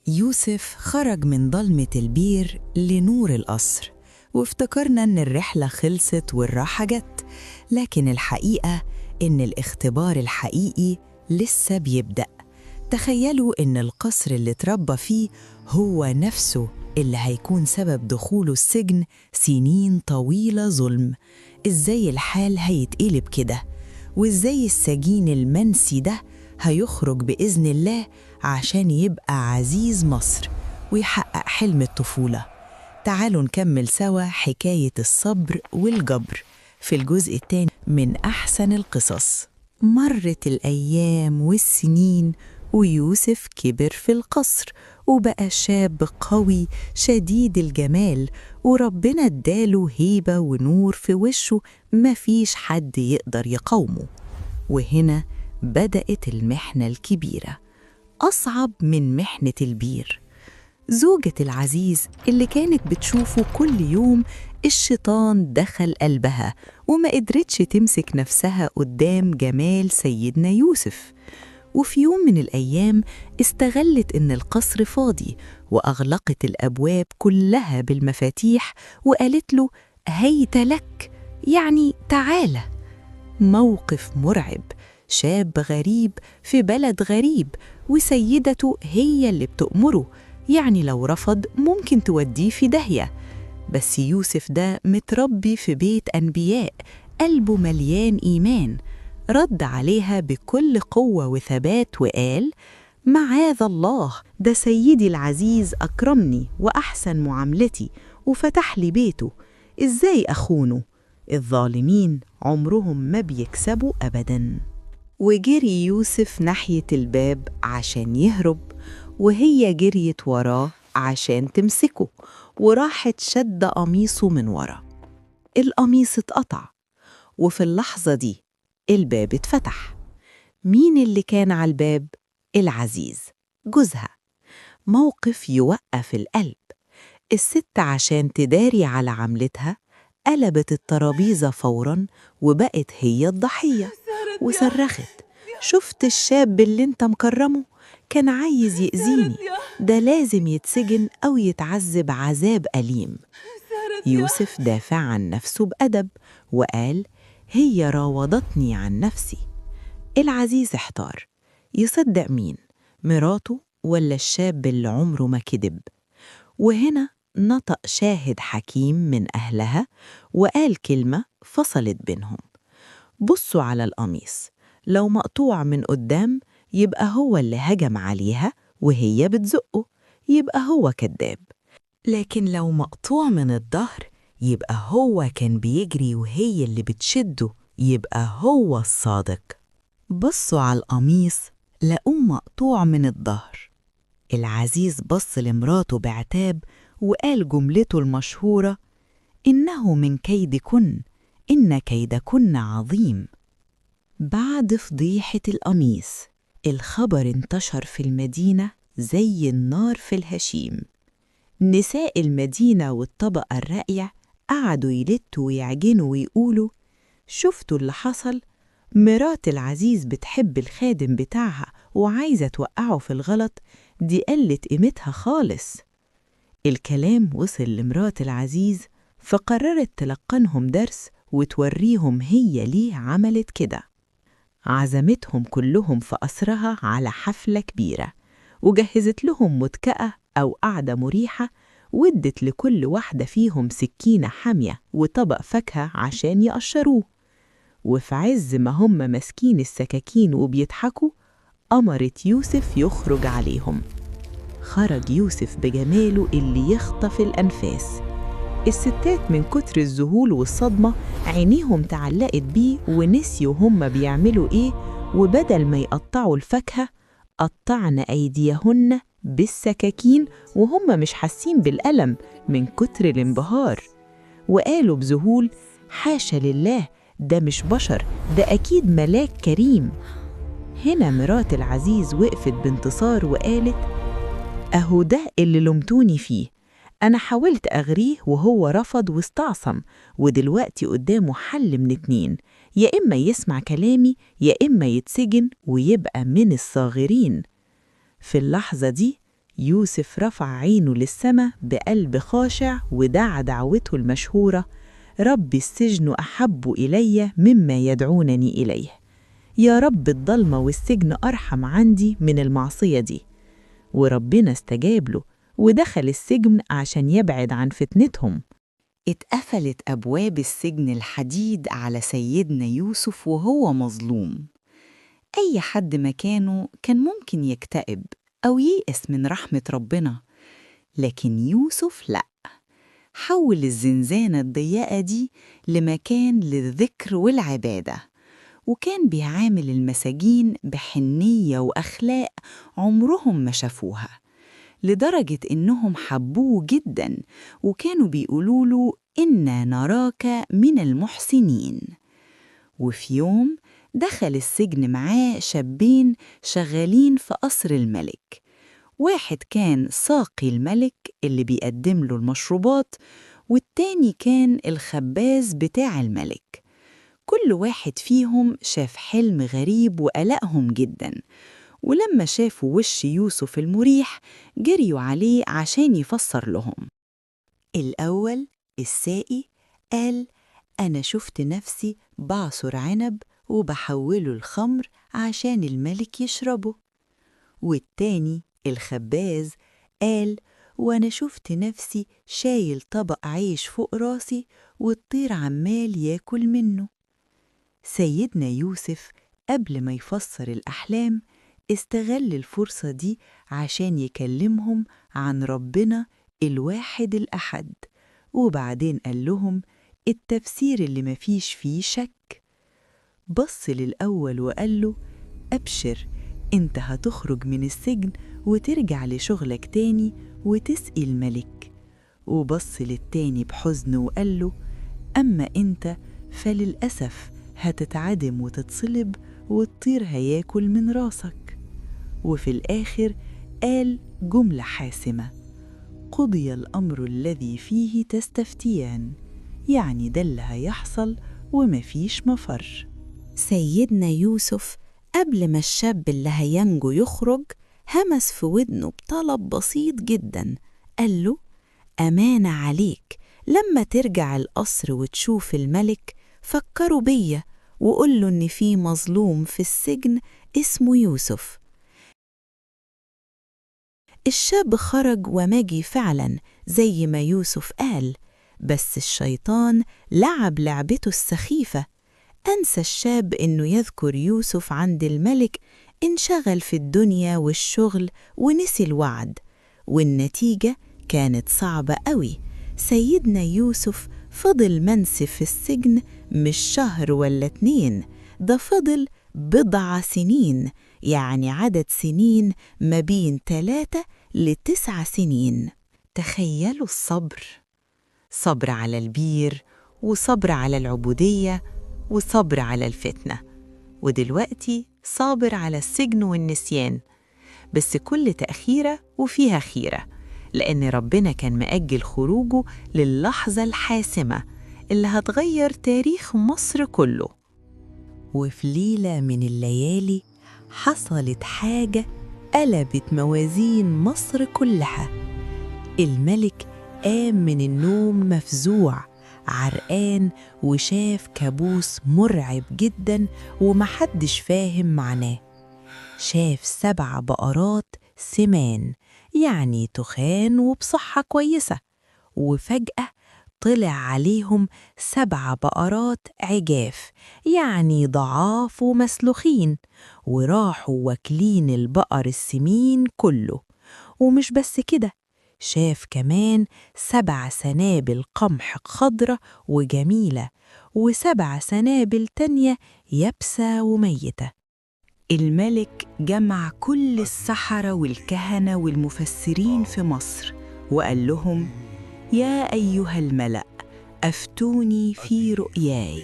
يوسف خرج من ضلمة البير لنور القصر، وافتكرنا إن الرحلة خلصت والراحة جت، لكن الحقيقة إن الاختبار الحقيقي لسه بيبدأ. تخيلوا إن القصر اللي اتربى فيه هو نفسه اللي هيكون سبب دخوله السجن سنين طويلة ظلم. إزاي الحال هيتقلب كده؟ وإزاي السجين المنسي ده هيخرج بإذن الله عشان يبقى عزيز مصر ويحقق حلم الطفولة؟ تعالوا نكمل سوا حكاية الصبر والجبر في الجزء الثاني من أحسن القصص. مرت الأيام والسنين ويوسف كبر في القصر وبقى شاب قوي شديد الجمال، وربنا اداله هيبة ونور في وشه مفيش حد يقدر يقاومه. وهنا بدأت المحنة الكبيرة، أصعب من محنة البير. زوجة العزيز اللي كانت بتشوفه كل يوم الشيطان دخل قلبها وما قدرتش تمسك نفسها قدام جمال سيدنا يوسف. وفي يوم من الأيام استغلت إن القصر فاضي وأغلقت الأبواب كلها بالمفاتيح وقالت له هيت لك، يعني تعالى. موقف مرعب، شاب غريب في بلد غريب وسيدته هي اللي بتأمره، يعني لو رفض ممكن توديه في داهية. بس يوسف ده متربي في بيت أنبياء، قلبه مليان إيمان، رد عليها بكل قوة وثبات وقال معاذ الله، ده سيدي العزيز أكرمني وأحسن معاملتي وفتح لي بيته، إزاي أخونه؟ الظالمين عمرهم ما بيكسبوا أبداً. وجري يوسف ناحية الباب عشان يهرب، وهي جريت وراه عشان تمسكه، وراحت شد قميصه من ورا. القميص اتقطع، وفي اللحظة دي الباب اتفتح. مين اللي كان على الباب؟ العزيز جوزها. موقف يوقف القلب. الست عشان تداري على عملتها قلبت الترابيزة فوراً وبقت هي الضحية، وصرخت شفت الشاب اللي انت مكرمه؟ كان عايز يأذيني، ده لازم يتسجن أو يتعذب عذاب أليم. يوسف دافع عن نفسه بأدب وقال هي راودتني عن نفسي. العزيز احتار، يصدق مين؟ مراته ولا الشاب اللي عمره ما كذب؟ وهنا نطق شاهد حكيم من أهلها وقال كلمة فصلت بينهم. بصوا على القميص، لو مقطوع من قدام يبقى هو اللي هجم عليها وهي بتزقه، يبقى هو كذاب. لكن لو مقطوع من الظهر يبقى هو كان بيجري وهي اللي بتشده، يبقى هو الصادق. بصوا على القميص لقوه مقطوع من الظهر. العزيز بص لمراته بعتاب وقال جملته المشهورة إنه من كيدكن، إن كيدكن عظيم. بعد فضيحة القميص الخبر انتشر في المدينة زي النار في الهشيم. نساء المدينة والطبقة الراقية قعدوا يلتوا ويعجنوا ويقولوا شفتوا اللي حصل؟ مرات العزيز بتحب الخادم بتاعها وعايزة توقعه في الغلط، دي قلت قيمتها خالص. الكلام وصل لمرات العزيز فقررت تلقنهم درس وتوريهم هي ليه عملت كده. عزمتهم كلهم في قصرها على حفلة كبيرة، وجهزت لهم متكأة أو قعدة مريحة، وادت لكل واحدة فيهم سكينة حامية وطبق فاكهة عشان يقشروه. وفي عز ما هم ماسكين السكاكين وبيضحكوا أمرت يوسف يخرج عليهم. خرج يوسف بجماله اللي يخطف الأنفاس. الستات من كتر الذهول والصدمة عينيهم تعلقت بيه ونسيوا هم بيعملوا إيه، وبدل ما يقطعوا الفاكهة قطعن أيديهن بالسكاكين وهم مش حاسين بالألم من كتر الانبهار. وقالوا بذهول حاشا لله، ده مش بشر، ده أكيد ملاك كريم. هنا مرات العزيز وقفت بانتصار وقالت أهو ده اللي لمتوني فيه، أنا حاولت أغريه وهو رفض واستعصم، ودلوقتي قدامه حل من اتنين، يا إما يسمع كلامي يا إما يتسجن ويبقى من الصاغرين. في اللحظة دي يوسف رفع عينه للسما بقلب خاشع ودعا دعوته المشهورة: رب السجن أحب إلي مما يدعونني إليه. يا رب الضلمة والسجن أرحم عندي من المعصية دي. وربنا استجاب له ودخل السجن عشان يبعد عن فتنتهم. اتقفلت أبواب السجن الحديد على سيدنا يوسف وهو مظلوم. أي حد مكانه كان ممكن يكتئب أو ييأس من رحمة ربنا، لكن يوسف لأ، حول الزنزانة الضيقة دي لمكان للذكر والعبادة، وكان بيعامل المساجين بحنية وأخلاق عمرهم ما شافوها، لدرجة إنهم حبوه جداً وكانوا بيقولوا له: إنا نراك من المحسنين. وفي يوم دخل السجن معاه شابين شغالين في قصر الملك. واحد كان ساقي الملك اللي بيقدم له المشروبات، والتاني كان الخباز بتاع الملك. كل واحد فيهم شاف حلم غريب وقلقهم جداً، ولما شافوا وش يوسف المريح جريوا عليه عشان يفسر لهم. الأول الساقي قال: أنا شفت نفسي بعصر عنب وبحوله الخمر عشان الملك يشربه. والتاني الخباز قال: وأنا شفت نفسي شايل طبق عيش فوق راسي والطير عمال ياكل منه. سيدنا يوسف قبل ما يفسر الأحلام استغل الفرصة دي عشان يكلمهم عن ربنا الواحد الأحد، وبعدين قال لهم التفسير اللي مفيش فيه شك. بص للأول وقال له: أبشر، أنت هتخرج من السجن وترجع لشغلك تاني وتسقي الملك. وبص للتاني بحزن وقال له: أما أنت فللأسف هتتعدم وتتصلب والطير هياكل من راسك. وفي الآخر قال جملة حاسمة: قضي الأمر الذي فيه تستفتيان، يعني ده اللي هيحصل ومفيش مفر. سيدنا يوسف قبل ما الشاب اللي هينجو يخرج همس في ودنه بطلب بسيط جدا، قال له: أمانة عليك لما ترجع القصر وتشوف الملك فكروا بيا وقول له إن في مظلوم في السجن اسمه يوسف. الشاب خرج ومجي فعلا زي ما يوسف قال، بس الشيطان لعب لعبته السخيفة. أنسى الشاب إنه يذكر يوسف عند الملك، انشغل في الدنيا والشغل ونسي الوعد، والنتيجة كانت صعبة قوي. سيدنا يوسف فضل منسف في السجن مش شهر ولا 2، ده فضل بضع سنين، يعني عدد سنين ما بين 3 ل9 سنين. تخيلوا الصبر، صبر على البير وصبر على العبودية وصبر على الفتنة، ودلوقتي صابر على السجن والنسيان. بس كل تأخيرة وفيها خيرة، لأن ربنا كان مأجل خروجه للحظة الحاسمة اللي هتغير تاريخ مصر كله. وفي ليلة من الليالي حصلت حاجة قلبت موازين مصر كلها. الملك قام من النوم مفزوع عرقان وشاف كابوس مرعب جدا ومحدش فاهم معناه. شاف 7 بقرات سمان، يعني تخان وبصحة كويسة، وفجأة طلع عليهم 7 بقرات عجاف، يعني ضعاف ومسلوخين، وراحوا واكلين البقر السمين كله. ومش بس كده، شاف كمان 7 سنابل قمح خضرة وجميلة، و7 سنابل تانية يابسة وميتة. الملك جمع كل السحرة والكهنة والمفسرين في مصر وقال لهم: يا أيها الملأ، أفتوني في رؤياي.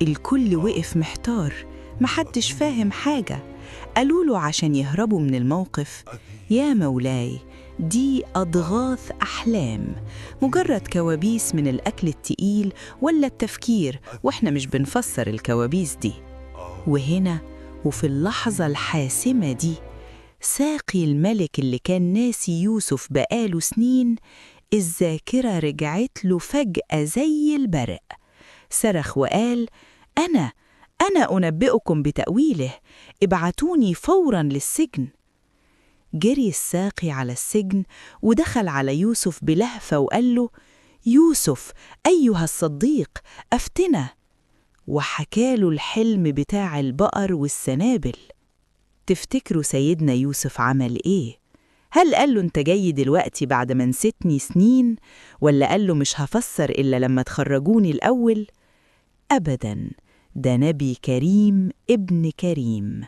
الكل وقف محتار، محدش فاهم حاجة. قالوا له عشان يهربوا من الموقف: يا مولاي، دي أضغاث أحلام، مجرد كوابيس من الأكل التقيل ولا التفكير، وإحنا مش بنفسر الكوابيس دي. وهنا وفي اللحظة الحاسمة دي ساقي الملك اللي كان ناسي يوسف بقاله سنين الذاكرة رجعت له فجأة زي البرق. صرخ وقال: أنا أنبئكم بتأويله، ابعتوني فوراً للسجن. جري الساقي على السجن ودخل على يوسف بلهفة وقال له: يوسف أيها الصديق، أفتنا. وحكاله الحلم بتاع البقر والسنابل. تفتكروا سيدنا يوسف عمل إيه؟ هل قال له أنت جاي دلوقتي بعد ما نسيتني سنين؟ ولا قال له مش هفسر إلا لما تخرجوني الأول؟ أبداً، ده نبي كريم ابن كريم.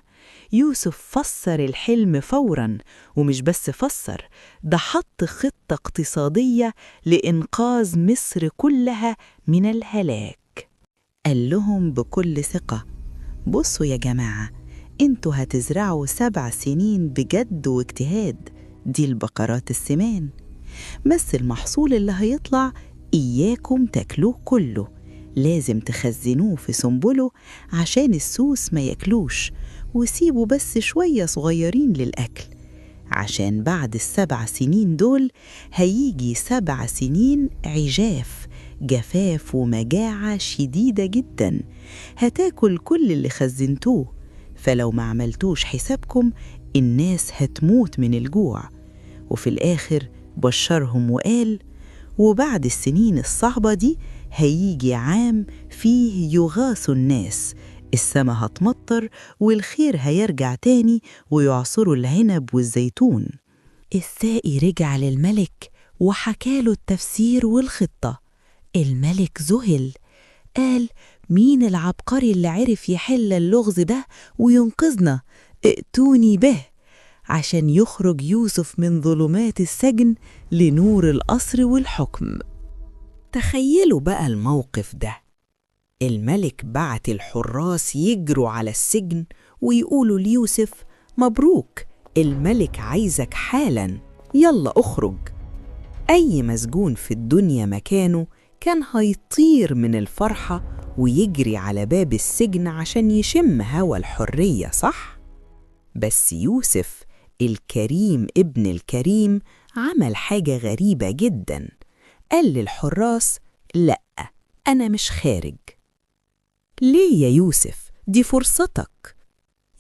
يوسف فسر الحلم فوراً، ومش بس فسر، ده حط خطة اقتصادية لإنقاذ مصر كلها من الهلاك. قال لهم بكل ثقة: بصوا يا جماعة، انتوا هتزرعوا 7 سنين بجد واجتهاد، دي البقرات السمان، بس المحصول اللي هيطلع إياكم تاكلوه كله، لازم تخزنوه في سنبله عشان السوس ما ياكلوش، وسيبوا بس شوية صغيرين للأكل، عشان بعد ال7 سنين دول هيجي 7 سنين عجاف، جفاف ومجاعة شديدة جدا، هتاكل كل اللي خزنتوه، فلو ما عملتوش حسابكم الناس هتموت من الجوع. وفي الآخر بشرهم وقال: وبعد السنين الصعبة دي هيجي عام فيه يغاث الناس، السما هتمطر والخير هيرجع تاني ويعصروا العنب والزيتون. الساقي رجع للملك وحكاله التفسير والخطة. الملك ذهل، قال: مين العبقري اللي عرف يحل اللغز ده وينقذنا؟ ائتوني به، عشان يخرج يوسف من ظلمات السجن لنور القصر والحكم. تخيلوا بقى الموقف ده، الملك بعت الحراس يجروا على السجن ويقولوا ليوسف: مبروك، الملك عايزك حالاً، يلا اخرج. أي مسجون في الدنيا مكانه كان هيطير من الفرحة ويجري على باب السجن عشان يشم هوا الحرية، صح؟ بس يوسف الكريم ابن الكريم عمل حاجة غريبة جداً. قال للحراس: لأ، أنا مش خارج. ليه يا يوسف؟ دي فرصتك.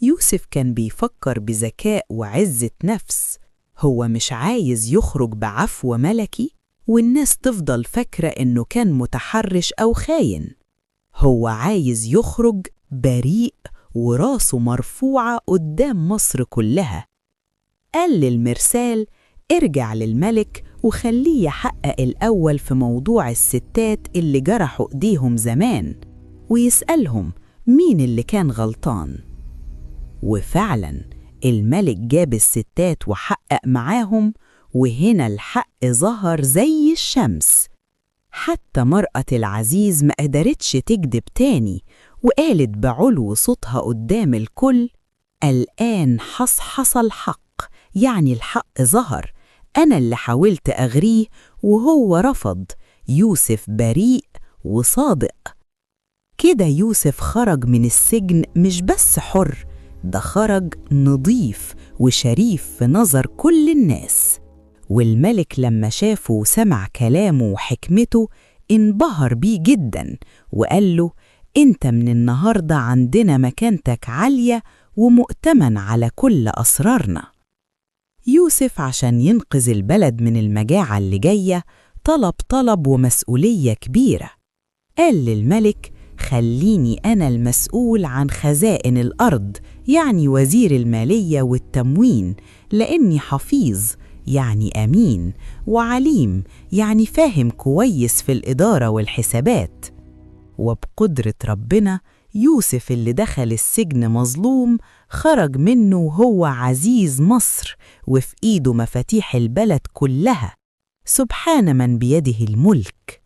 يوسف كان بيفكر بذكاء وعزة نفس، هو مش عايز يخرج بعفو ملكي والناس تفضل فاكرة إنه كان متحرش أو خاين، هو عايز يخرج بريء وراسه مرفوعة قدام مصر كلها. قال للمرسال: ارجع للملك وخليه يحقق الأول في موضوع الستات اللي جرحوا إيديهم زمان، ويسألهم مين اللي كان غلطان. وفعلاً الملك جاب الستات وحقق معاهم، وهنا الحق ظهر زي الشمس. حتى مرأة العزيز ما قدرتش تكذب تاني، وقالت بعلو صوتها قدام الكل: الآن حصحص الحق، يعني الحق ظهر، أنا اللي حاولت أغريه وهو رفض، يوسف بريء وصادق. كده يوسف خرج من السجن مش بس حر، ده خرج نظيف وشريف في نظر كل الناس. والملك لما شافه وسمع كلامه وحكمته انبهر بيه جدا، وقال له: انت من النهاردة عندنا مكانتك عالية ومؤتمن على كل أسرارنا. يوسف عشان ينقذ البلد من المجاعة اللي جاية طلب ومسؤولية كبيرة. قال للملك: خليني أنا المسؤول عن خزائن الأرض، يعني وزير المالية والتموين، لأني حفيظ يعني أمين، وعليم يعني فاهم كويس في الإدارة والحسابات. وبقدرة ربنا يوسف اللي دخل السجن مظلوم خرج منه وهو عزيز مصر، وفي إيده مفاتيح البلد كلها، سبحان من بيده الملك.